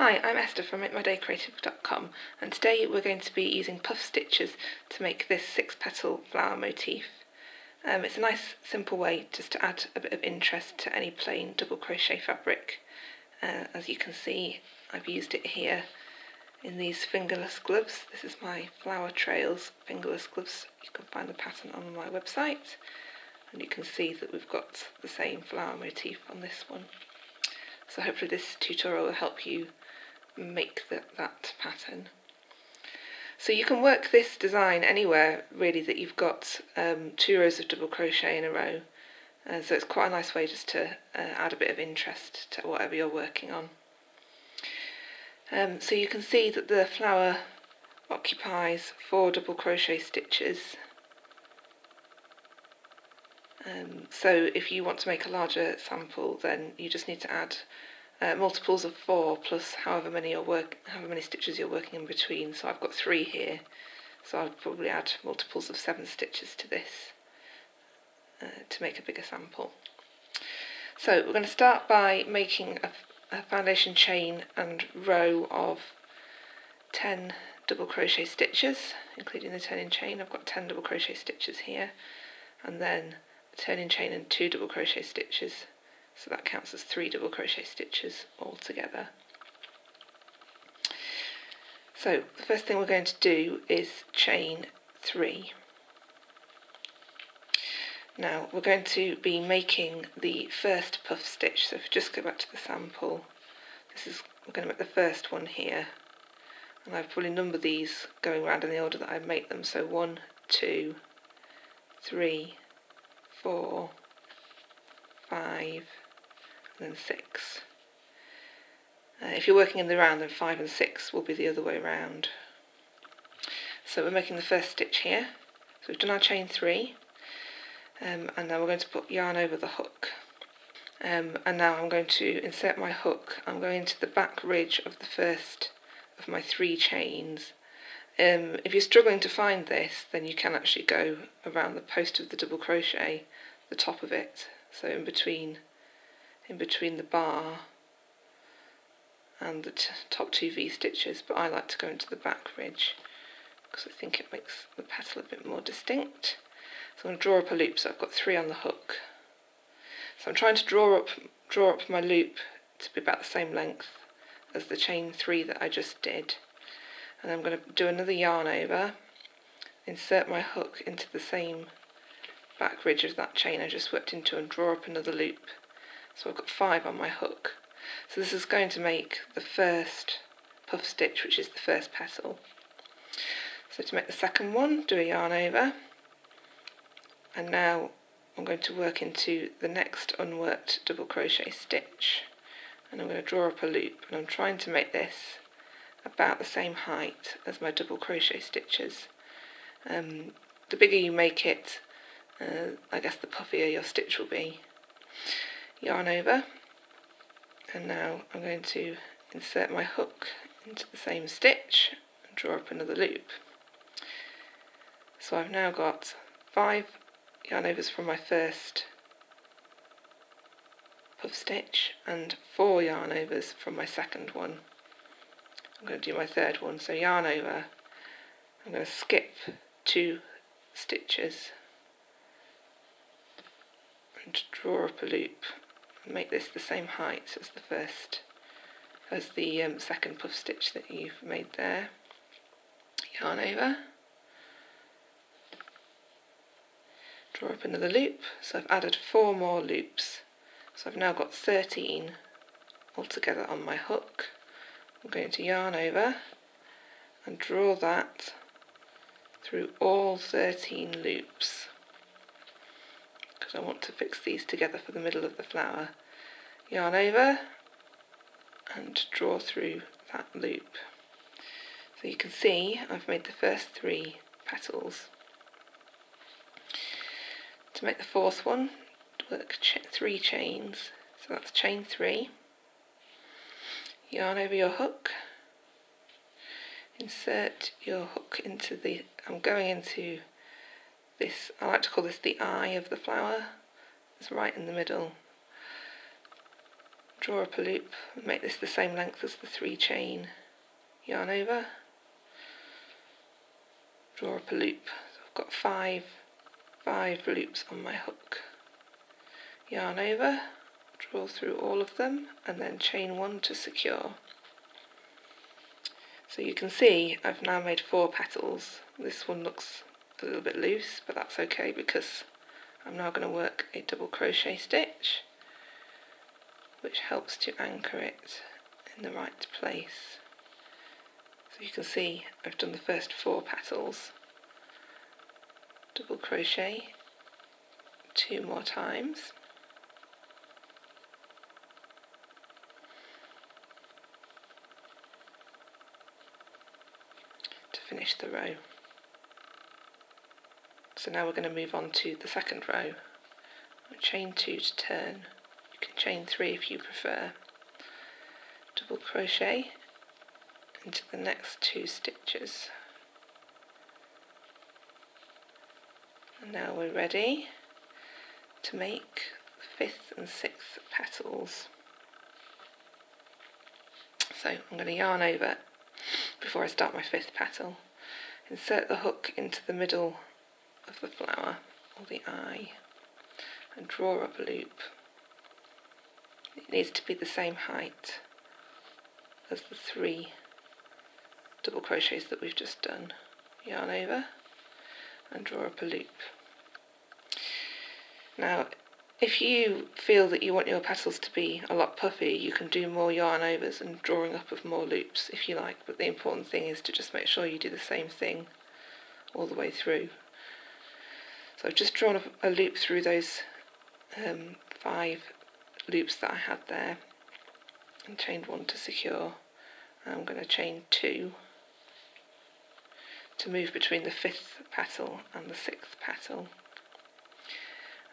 Hi, I'm Esther from MakeMyDayCreative.com, and today we're going to be using puff stitches to make this 6-petal flower motif. It's a nice simple way just to add a bit of interest to any plain double crochet fabric. As you can see, I've used it here in these fingerless gloves. This is my Flower Trails fingerless gloves. You can find the pattern on my website, and you can see that we've got the same flower motif on this one. So hopefully this tutorial will help you make that pattern. So you can work this design anywhere really that you've got 2 rows of double crochet in a row, so it's quite a nice way just to add a bit of interest to whatever you're working on. So you can see that the flower occupies 4 double crochet stitches. So if you want to make a larger sample, then you just need to add multiples of 4 plus however many stitches you're working in between. So I've got 3 here, so I'll probably add multiples of 7 stitches to this to make a bigger sample. So we're going to start by making a foundation chain and row of 10 double crochet stitches, including the turning chain. I've got 10 double crochet stitches here, and then a turning chain and 2 double crochet stitches. So that counts as 3 double crochet stitches altogether. So the first thing we're going to do is chain 3. Now we're going to be making the first puff stitch. So if you just go back to the sample, we're going to make the first one here, and I've probably numbered these going around in the order that I make them. So 1, 2, 3, 4, 5, and then 6. If you're working in the round, then 5 and 6 will be the other way round. So we're making the first stitch here. So we've done our chain 3, and now we're going to put yarn over the hook. And now I'm going to insert my hook. I'm going to the back ridge of the first of my 3 chains. If you're struggling to find this, then you can actually go around the post of the double crochet, the top of it, so in between the bar and the top 2 V stitches, but I like to go into the back ridge because I think it makes the petal a bit more distinct. So I'm going to draw up a loop, so I've got 3 on the hook. So I'm trying to draw up my loop to be about the same length as the chain 3 that I just did. And I'm going to do another yarn over, insert my hook into the same back ridge of that chain I just worked into, and draw up another loop. So I've got 5 on my hook. So this is going to make the first puff stitch, which is the first petal. So to make the second one, do a yarn over, and now I'm going to work into the next unworked double crochet stitch, and I'm going to draw up a loop, and I'm trying to make this about the same height as my double crochet stitches. The bigger you make it, I guess the puffier your stitch will be. Yarn over, and now I'm going to insert my hook into the same stitch and draw up another loop. So I've now got 5 yarn overs from my first puff stitch and 4 yarn overs from my second one. I'm going to do my third one, so yarn over, I'm going to skip 2 stitches and draw up a loop and make this the same height as the second puff stitch that you've made there. Yarn over, draw up another loop, so I've added 4 more loops, so I've now got 13 altogether on my hook. I'm going to yarn over and draw that through all 13 loops, because I want to fix these together for the middle of the flower. Yarn over and draw through that loop. So you can see I've made the first 3 petals. To make the fourth one, work 3 chains, so that's chain 3, yarn over your hook, insert your hook into I'm going into this, I like to call this the eye of the flower. It's right in the middle. draw up a loop and make this the same length as the 3 chain, yarn over, draw up a loop. So I've got five loops on my hook, yarn over, draw through all of them and then chain 1 to secure. So you can see I've now made 4 petals. This one looks a little bit loose, but that's okay because I'm now going to work a double crochet stitch which helps to anchor it in the right place. So you can see I've done the first 4 petals, double crochet 2 more times, to finish the row. So now we're going to move on to the second row. We'll chain 2 to turn. You can chain 3 if you prefer. Double crochet into the next 2 stitches. And now we're ready to make the 5th and 6th petals. So I'm going to yarn over before I start my 5th petal. Insert the hook into the middle of the flower, or the eye, and draw up a loop. It needs to be the same height as the 3 double crochets that we've just done. Yarn over and draw up a loop. Now if you feel that you want your petals to be a lot puffy, you can do more yarn overs and drawing up of more loops if you like, but the important thing is to just make sure you do the same thing all the way through. So I've just drawn up a loop through those 5 loops that I had there and chained 1 to secure. I'm going to chain 2 to move between the 5th petal and the 6th petal.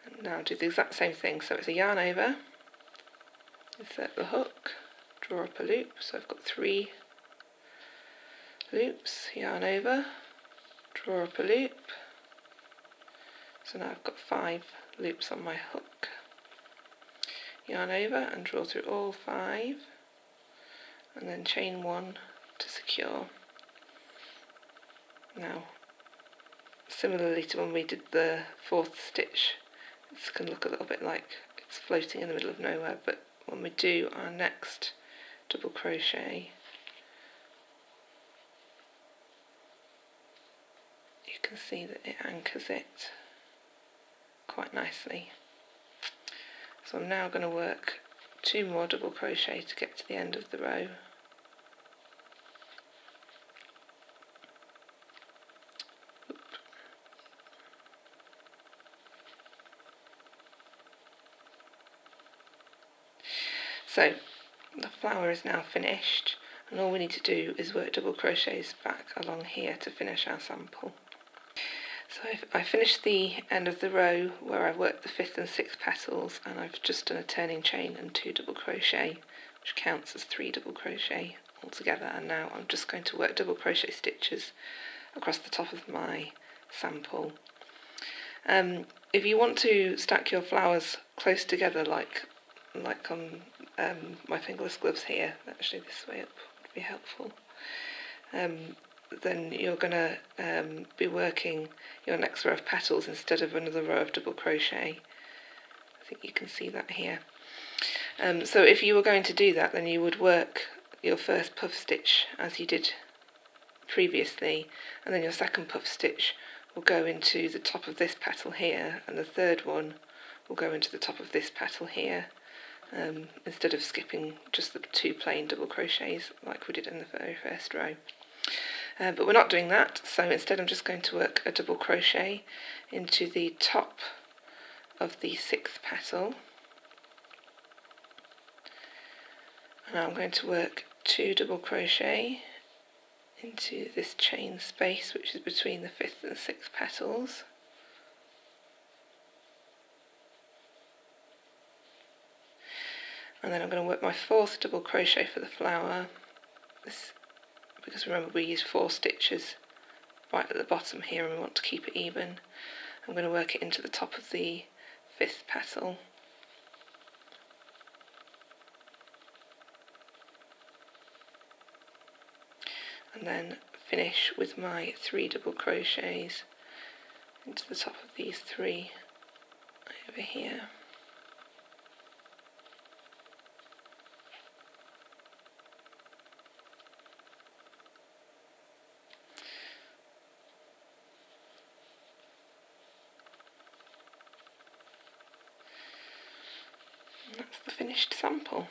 And now do the exact same thing, so it's a yarn over, insert the hook, draw up a loop, so I've got 3 loops, yarn over, draw up a loop. So now I've got 5 loops on my hook, yarn over and draw through all 5 and then chain 1 to secure. Now similarly to when we did the 4th stitch, this can look a little bit like it's floating in the middle of nowhere, but when we do our next double crochet, you can see that it anchors it quite nicely. So I'm now going to work 2 more double crochet to get to the end of the row. So the flower is now finished, and all we need to do is work double crochets back along here to finish our sample. So I finished the end of the row where I worked the 5th and 6th petals, and I've just done a turning chain and 2 double crochet, which counts as 3 double crochet altogether, and now I'm just going to work double crochet stitches across the top of my sample. If you want to stack your flowers close together like on my fingerless gloves here, actually this way up would be helpful, then you're going to be working your next row of petals instead of another row of double crochet. I think you can see that here. So if you were going to do that, then you would work your first puff stitch as you did previously, and then your second puff stitch will go into the top of this petal here, and the third one will go into the top of this petal here, instead of skipping just the 2 plain double crochets like we did in the very first row. But we're not doing that, so instead I'm just going to work a double crochet into the top of the 6th petal, and I'm going to work 2 double crochet into this chain space which is between the 5th and 6th petals, and then I'm going to work my 4th double crochet for the flower, because remember we used 4 stitches right at the bottom here and we want to keep it even. I'm going to work it into the top of the 5th petal, and then finish with my 3 double crochets into the top of these 3 over here. And that's the finished sample.